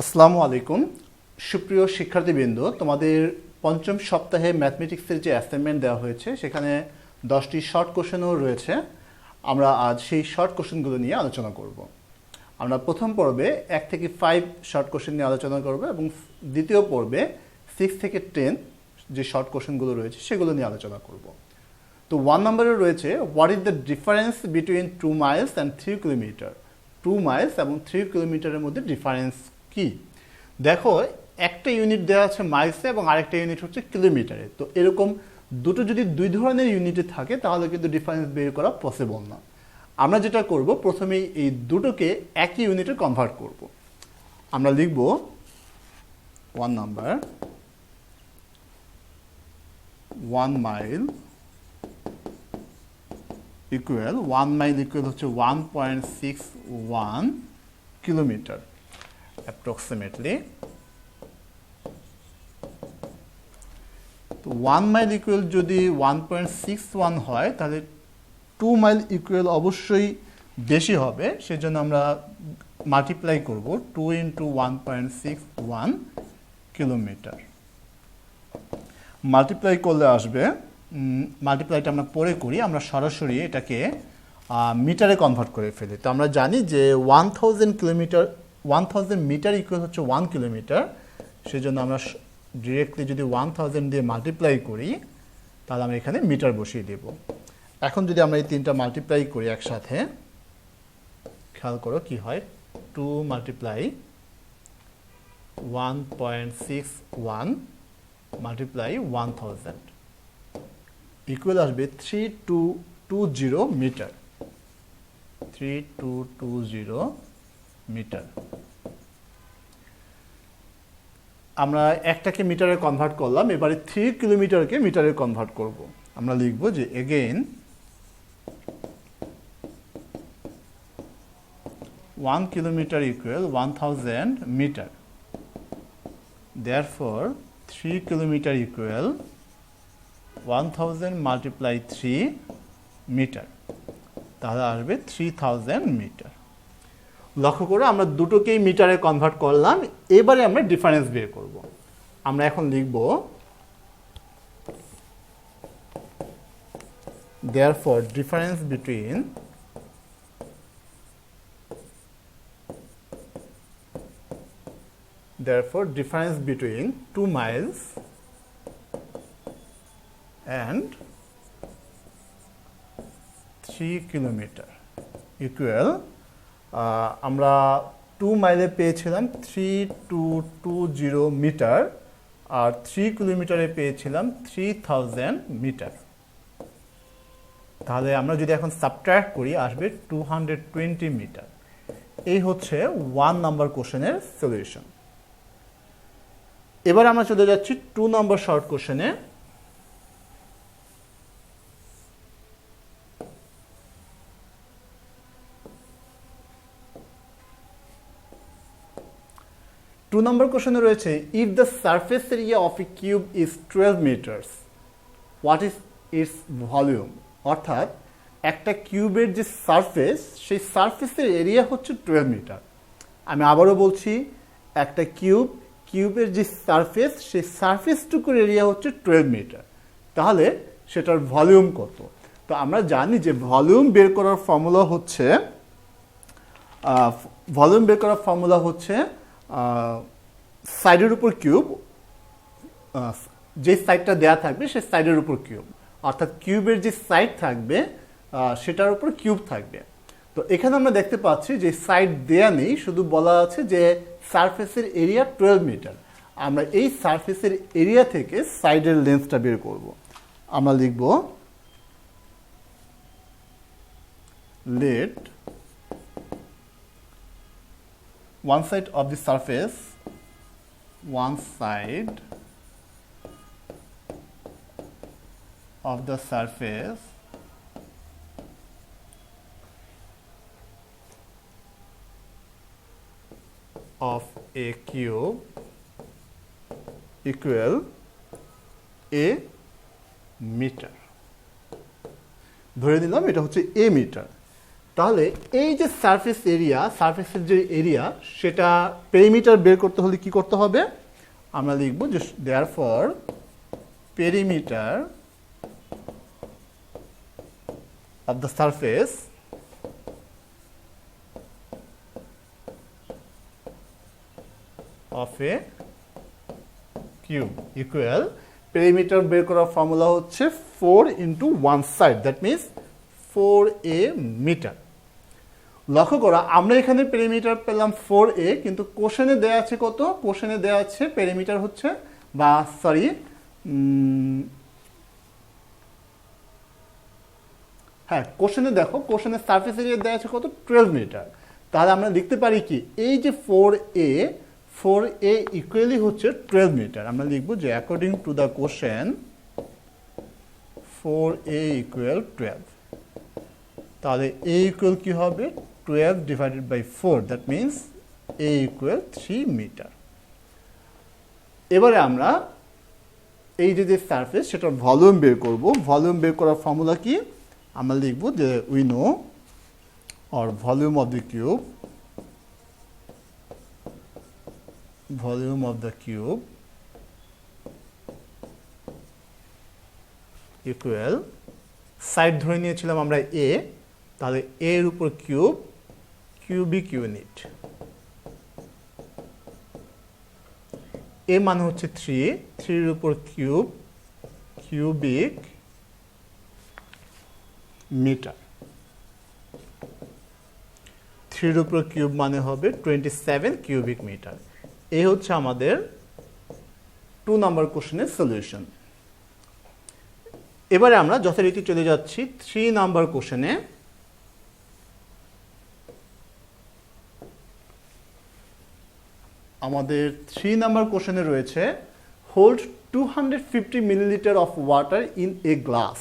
আসসালামু আলাইকুম সুপ্রিয় শিক্ষার্থীবৃন্দ, তোমাদের পঞ্চম সপ্তাহে ম্যাথমেটিক্সের যে অ্যাসাইনমেন্ট দেওয়া হয়েছে সেখানে 10টি শর্ট কোশ্চেনও রয়েছে। আমরা আজ সেই শর্ট কোশ্চেনগুলো নিয়ে আলোচনা করব। আমরা প্রথম পর্বে 1 থেকে 5 শর্ট কোশ্চেন নিয়ে আলোচনা করব এবং দ্বিতীয় পর্বে 6 থেকে 10 যে শর্ট কোশ্চেনগুলো রয়েছে সেগুলো নিয়ে আলোচনা করব। তো 1 নম্বরে রয়েছে, what is the difference between 2 Miles and 3 kilometre. 2 Miles এবং 3 কিলোমিটারের মধ্যে ডিফারেন্স কি? দেখো, একটা ইউনিট দেওয়া আছে মাইলসে এবং আরেকটা ইউনিট হচ্ছে কিলোমিটারে। তো এরকম দুটো যদি দুই ধরনের ইউনিটে থাকে তাহলে কিন্তু ডিফারেন্স বের করা পসিবল না। আমরা যেটা করব, প্রথমেই এই দুটোকে একই ইউনিটে কনভার্ট করব। আমরা লিখব 1 number 1 mile equal 1 mile equal হচ্ছে 1.61 কিলোমিটার অ্যাপ্রক্সিমেটলি। তো 1 মাইল ইকুয়াল যদি 1.61 হয় তাহলে 2 মাইল ইকুয়াল অবশ্যই বেশি হবে, সেজন্য আমরা মাল্টিপ্লাই করব 2 ইন্টু 1.61 কিলোমিটার। মাল্টিপ্লাই করলে আসবে, মাল্টিপ্লাইটা আমরা পরে করি, আমরা সরাসরি এটাকে মিটারে কনভার্ট করে ফেলি। তো আমরা জানি যে 1000 মিটার ইকুয়াল হচ্ছে 1 কিলোমিটার, সেজন্য আমরা ডিরেক্টলি যদি 1000 দিয়ে মাল্টিপ্লাই করি তাহলে আমরা এখানে মিটার বসিয়ে দেব। এখন যদি আমরা এই তিনটা মাল্টিপ্লাই করি একসাথে, খেয়াল করো কি হয়, 2 মাল্টিপ্লাই 1.61 মাল্টিপ্লাই 1000 ইকুয়াল আসবে 3220 মিটার। 3220 মিটার। আমরা একটাকে মিটারে কনভার্ট করলাম, এবারে 3 কিলোমিটারকে মিটারে কনভার্ট করব। আমরা লিখব যে again 1 kilometre equal 1000 metre. Therefore 3 kilometre equal 1000 multiply 3 metre, তাহলে আসবে 3000 মিটার। লক্ষ্য করো, আমরা দুটোকেই মিটারে কনভার্ট করলাম, এবারে আমরা ডিফারেন্স বের করব। আমরা এখন লিখব therefore difference between therefore difference between 2 miles and 3 kilometre equal, আমরা 2 মাইলে পেয়েছিলাম 3220 মিটার আর 3 কিলোমিটারে পেয়েছিলাম 3000 মিটার। তাহলে আমরা যদি এখন সাবট্রাক্ট করি আসবে 220 মিটার। এই হচ্ছে 1 নাম্বার কোশ্চেনের সলিউশন। এবার আমরা চলে যাচ্ছি 2 নম্বর শর্ট কোশ্চেনে। টু নম্বর কোশ্চেনে রয়েছে, if the surface area of a cube is 12 metres, what is its volume. অর্থাৎ একটা কিউবের যে সারফেস, সেই সারফেসের এরিয়া হচ্ছে 12 মিটার। আমি আবারও বলছি, একটা কিউবের যে সারফেস, সেই সারফেসটুকুর এরিয়া হচ্ছে 12 মিটার, তাহলে সেটার ভলিউম কত? তো আমরা জানি যে ভলিউম বের করার ফর্মুলা হচ্ছে সাইডের উপর কিউব, যে সাইডটা দেয়া থাকবে সেই সাইডের উপর কিউব, অর্থাৎ কিউবের যে সাইড থাকবে সেটার উপর কিউব থাকবে। তো এখানে আমরা দেখতে পাচ্ছি যে সাইড দেয়া নেই, শুধু বলা আছে যে সারফেসের এরিয়া 12 মিটার। আমরা এই সারফেসের এরিয়া থেকে সাইডের লেন্থটা বের করব। আমরা লিখব let one side of the surface of a cube equal a meter। ধরে নিলাম এটা হচ্ছে a মিটার। তাহলে এই যে সারফেস এরিয়া, সারফেসের যে এরিয়া সেটা পেরিমিটার বের করতে হলে কি করতে হবে? আমরা লিখব যে therefore perimeter of the surface of a cube equal, perimeter বের করার ফর্মুলা হচ্ছে 4 into 1 side, that means 4a metre. লক্ষ্য করো আমরা এখানে পেরিমিটার পেলাম 4a, কিন্তু কোশ্চেনে দেয়া আছে কত? কোশ্চেনে দেয়া আছে পেরিমিটার হচ্ছে, বা সরি হ্যাঁ কোশ্চেনে দেখো, কোশ্চেনে সারফেস এরিয়া দেওয়া আছে কত? 12 মিটার। তাহলে আমরা লিখতে পারি কি, এই যে 4a ইকুয়ালি হচ্ছে 12 মিটার। আমরা লিখব যে according to the question 4a equal 12। তাহলে a ইকুয়াল কি হবে? 12 divided by 4, that means a equal 3 metre. এবারে আমরা এই যে সারফেস সেটার ভলিউম বের করব। ভলিউম বের করার ফর্মুলা কি? আমরা লিখব যে we know or volume of the cube, volume of the cube equal, side ধরে নিয়েছিলাম আমরা a, তাহলে a এর উপর কিউব, কিউবিক ইউনিট। a মানে হচ্ছে 3, 3 এর উপর কিউব, কিউবিক মিটার। 3 এর উপর কিউব মানে হবে 27 কিউবিক মিটার। এই হচ্ছে আমাদের 2 নম্বর কোশ্চেনের সলিউশন। এবারে আমরা যথারীতি চলে যাচ্ছি 3 নাম্বার কোশ্চেনে। আমাদের 3 নাম্বার কোশ্চেনে রয়েছে hold 250 millilitre of water in a glass,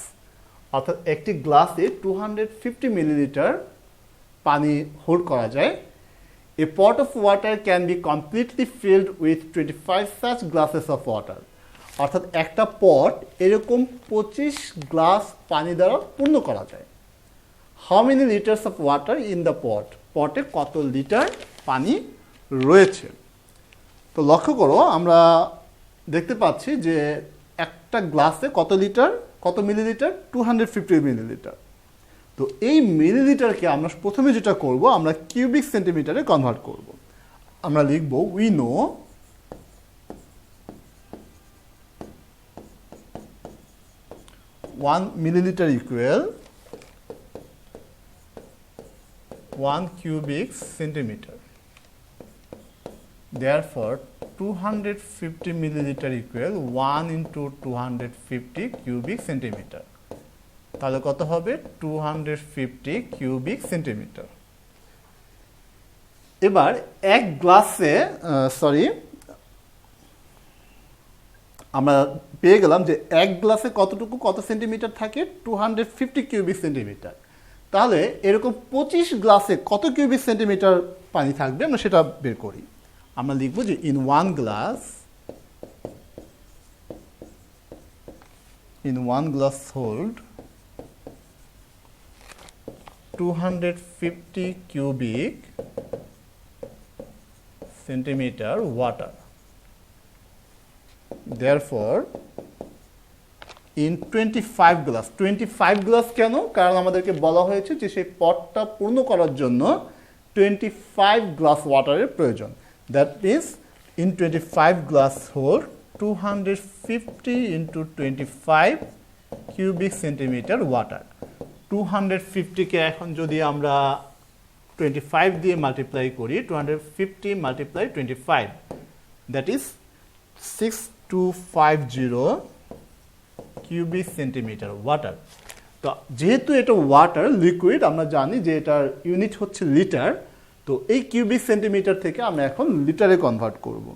অর্থাৎ একটি গ্লাসে 250 মিলিলিটার পানি হোল্ড করা যায়। A pot of water can be completely filled with 25 such glasses of water, অর্থাৎ একটা পট এরকম 25 গ্লাস পানি দ্বারা পূর্ণ করা যায়। How many litres of water in the পট, পটে কত লিটার পানি রয়েছে। তো লক্ষ্য করো আমরা দেখতে পাচ্ছি যে একটা গ্লাসে কত লিটার, কত মিলিলিটার? 250 মিলিলিটার। তো এই মিলিলিটারকে আমরা প্রথমে যেটা করব, আমরা কিউবিক সেন্টিমিটারে কনভার্ট করব। আমরা লিখব we know one milliliter equal 1 cubic centimeter. Therefore, 250 milliliter equal 1 into 250 cubic centimeter. তাহলে কত হবে? 250 কিউবিক সেন্টিমিটার। এবার এক গ্লাসে আমরা পেয়ে গেলাম যে এক গ্লাসে কতটুকু, কত সেন্টিমিটার থাকে? 250 কিউবিক সেন্টিমিটার। তাহলে এরকম 25 গ্লাসে কত কিউবিক সেন্টিমিটার পানি থাকবে, আমরা সেটা বের করি। আমরা লিখব যে in one glass hold 250 cubic centimeter water. Therefore, in 25 glass, 25 glass কেন? কারণ আমাদেরকে বলা হয়েছে যে সেই পটটা পূর্ণ করার জন্য 25 গ্লাস ওয়াটারের প্রয়োজন। That means in 25 glass hold 250 into 25 cubic centimeter water. 250 কে এখন যদি আমরা 25 দিয়ে মাল্টিপ্লাই করি, 250 multiply 25, that is 6250 cubic centimetre water. তো যেহেতু এটা ওয়াটার লিকুইড, আমরা জানি যে এটার ইউনিট হচ্ছে লিটার, তো এই কিউবিক সেন্টিমিটার থেকে আমরা এখন লিটারে কনভার্ট করব।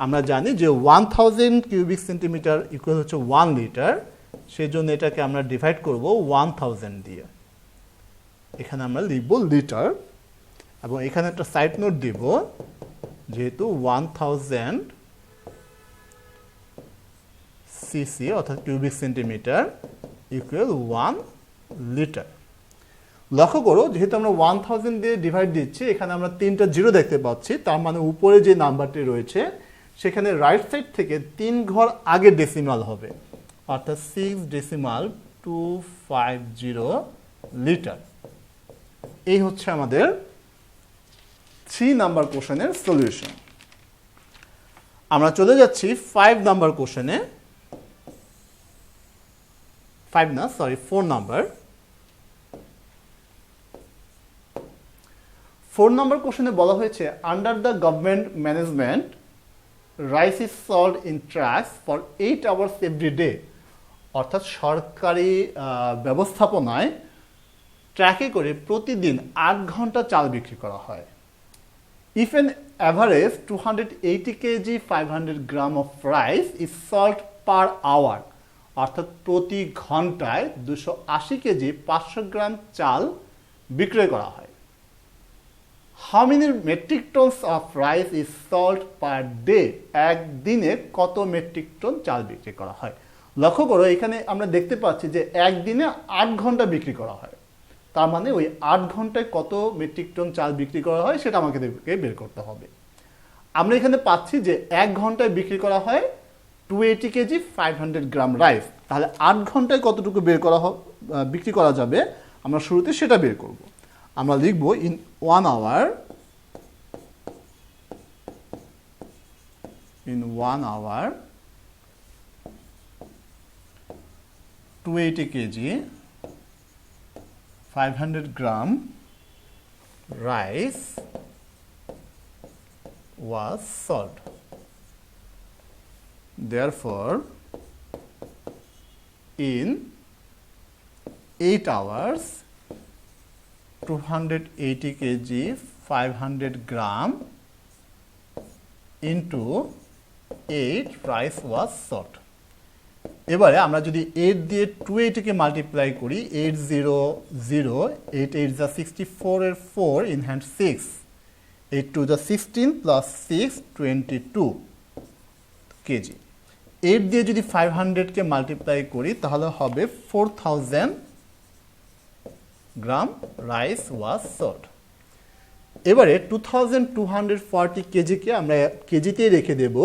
আমরা জানি যে 1000 কিউবিক সেন্টিমিটার ইকুয়াল হচ্ছে 1 লিটার, সেই জন্য এটাকে আমরা ডিভাইড করব 1000 দিয়ে। এখানে আমরা লিখব লিটার, এবং এখানে একটা সাইড নোট দিব, যেহেতু 1000 সিসি অর্থাৎ কিউবিক সেন্টিমিটার ইকুয়াল 1 লিটার। লক্ষ্য করো যেহেতু আমরা 1000 দিয়ে ডিভাইড দিচ্ছি, এখানে আমরা 3টা জিরো দেখতে পাচ্ছি, তার মানে উপরে যে নাম্বারটি রয়েছে সেখানে রাইট সাইড থেকে 3 ঘর আগে ডেসিমাল হবে, অর্থাৎ 6.250 লিটার। এই হচ্ছে আমাদের 3 নাম্বার কোশ্চেনের সলিউশন। আমরা চলে যাচ্ছি 5 নাম্বার কোশ্চেনে, 4 নাম্বার। 4 নাম্বার কোশ্চেনে বলা হয়েছে under the government management rice is sold in trucks for 8 hours every day, অর্থাৎ সরকারি ব্যবস্থাপনায় ট্রাকে করে প্রতিদিন 8 ঘন্টা চাল বিক্রি করা হয়। If an average 280 kg 500 gram of rice is sold per hour, অর্থাৎ প্রতি ঘন্টায় 280 কেজি 500 গ্রাম চাল বিক্রয় করা হয়। How many metric tonnes of rice is sold per day, একদিনে কত মেট্রিক টন চাল বিক্রি করা হয়। লক্ষ্য করো এখানে আমরা দেখতে পাচ্ছি যে একদিনে 8 ঘন্টা বিক্রি করা হয়, তার মানে ওই 8 ঘন্টায় কত মেট্রিক টন চাল বিক্রি করা হয় সেটা আমাকে বের করতে হবে। আমরা এখানে পাচ্ছি যে 1 ঘন্টায় বিক্রি করা হয় 280 কেজি 500 গ্রাম রাইস, তাহলে 8 ঘন্টায় কতটুকু বিক্রি করা যাবে আমরা শুরুতে সেটা বের করব। আমরা লিখব in 1 hour, 280 kg 500 gram rice was sold. Therefore, in 8 hours, 280 kg 500 gram into 8 rice was sold. এবারে আমরা যদি 8 দিয়ে 280 কে মাল্টিপ্লাই করি, 8 0 0, 8 8 যা 64 এর 4 ইন হ্যান্ড 6, 8 2 যা 16 প্লাস 6 22 কেজি। 8 দিয়ে যদি 500 কে মাল্টিপ্লাই করি তাহলে হবে 4000 গ্রাম রাইস ওয়াজ সোল্ড। এবারে 2240 কেজিকে আমরা কেজিতে রেখে দেব,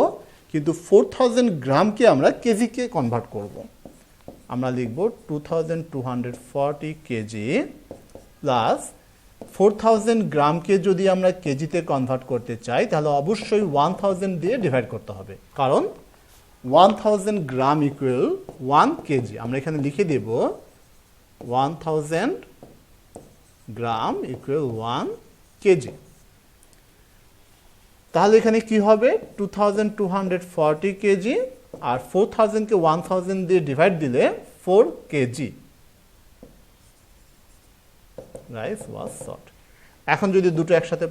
কিন্তু 4000 গ্রামকে আমরা কেজিকে কনভার্ট করব। আমরা লিখব 2240 কেজি প্লাস 4000 গ্রামকে যদি আমরা কেজিতে কনভার্ট করতে চাই তাহলে অবশ্যই 1000 দিয়ে ডিভাইড করতে হবে, কারণ 1000 গ্রাম ইকুয়াল 1 কেজি। আমরা এখানে লিখে দেব 1000 গ্রাম ইকুয়াল 1 কেজি। তাহলে এখানে কি হবে 2240 কেজি আর 4000 কে 1000 দিয়ে ডিভাইড দিলে 4 কেজি রাইস ওয়াজ সল্ড। এখন যদি দুটো একসাথে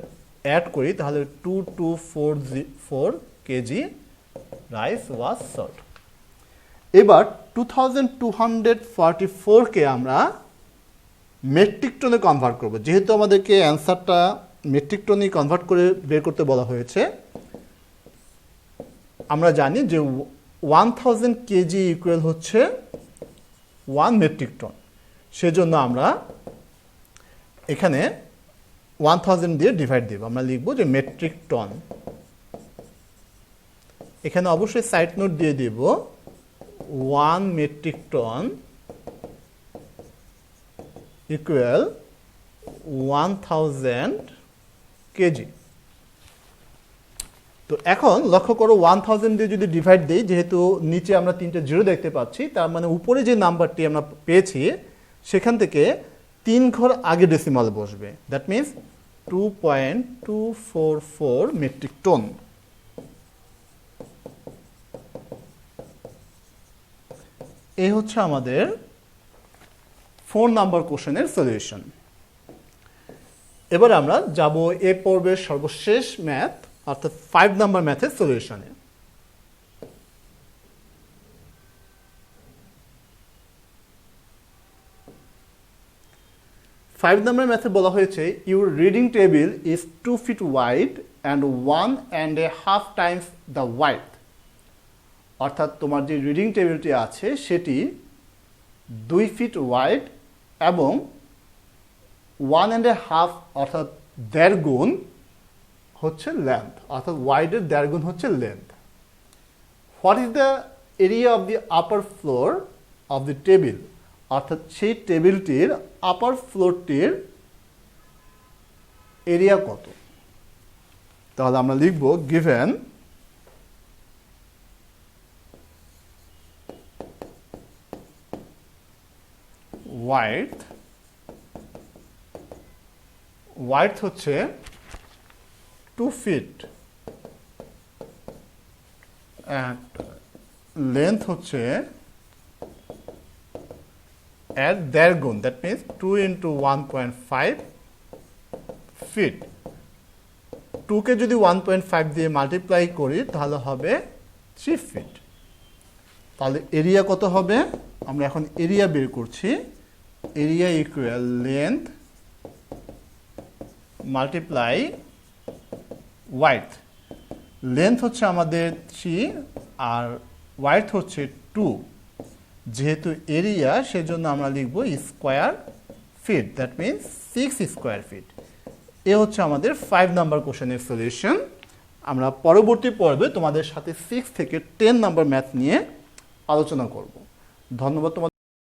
অ্যাড করি তাহলে 2244 কেজি রাইস ওয়াজ সল্ড। এবার 2244 কে আমরা মেট্রিক টনে কনভার্ট করব, যেহেতু আমাদেরকে অ্যান্সারটা মেট্রিক টনে কনভার্ট করে বের করতে বলা হয়েছে। আমরা জানি যে 1000 কেজি ইকুয়াল হচ্ছে 1 মেট্রিক টন, সেজন্য আমরা এখানে 1000 দিয়ে ডিভাইড দেব। আমরা লিখব যে মেট্রিক টন, এখানে অবশ্যই সাইড নোট দিয়ে দেব 1 মেট্রিক টন ইকুয়াল 1000 কেজি। তো এখন লক্ষ্য করো 1000 দিয়ে যদি ডিভাইড দেই, যেহেতু নিচে আমরা 3টা জিরো দেখতে পাচ্ছি, তার মানে উপরে যে নাম্বারটি আমরা পেয়েছি সেখান থেকে 3 ঘর আগে ডেসিমাল বসবে, দ্যাট মিনস 2.244 মেট্রিক টন। এই হচ্ছে আমাদের 4 নাম্বার কোশ্চেনের সলিউশন। এবার আমরা যাব এই পর্বের সর্বশেষ ম্যাথ অর্থাৎ 5 নাম্বার ম্যাথের সলিউশনে। 5 নাম্বার ম্যাথে বলা হয়েছে your reading table is 2 feet wide and 1.5 times the wide, অর্থাৎ তোমার যে রিডিং টেবিলটি আছে সেটি 2 feet ওয়াইড এবং 1.5 অর্থাৎ 1.5 গুণ হচ্ছে লেন্থ, অর্থাৎ ওয়াইডের 1.5 গুণ হচ্ছে length. What is the area of the upper floor of the table, অর্থাৎ সেই টেবিলটির আপার ফ্লোরটির এরিয়া কত? তাহলে আমরা লিখব গিভেন ওয়াইড হচ্ছে 2 ফিট and length হচ্ছে এর 1.5 গুণ, দ্যাট মিনস 2 into 1.5 ফিট। 2কে যদি 1.5 দিয়ে মাল্টিপ্লাই করি তাহলে হবে 3 ফিট। তাহলে এরিয়া কত হবে? আমরা এখন এরিয়া বের করছি। Area equal length multiply wide. Length হচ্ছে আমাদের 3 আর ওয়াইড হচ্ছে 2। যেহেতু এরিয়া সেজন্য আমরা লিখব square feet, that means 6 square feet. এ হচ্ছে আমাদের 5 নাম্বার কোশ্চেনের সলিউশন। আমরা পরবর্তী পর্বে তোমাদের সাথে 6 থেকে 10 নাম্বার ম্যাথ নিয়ে আলোচনা করব। ধন্যবাদ তোমাদের।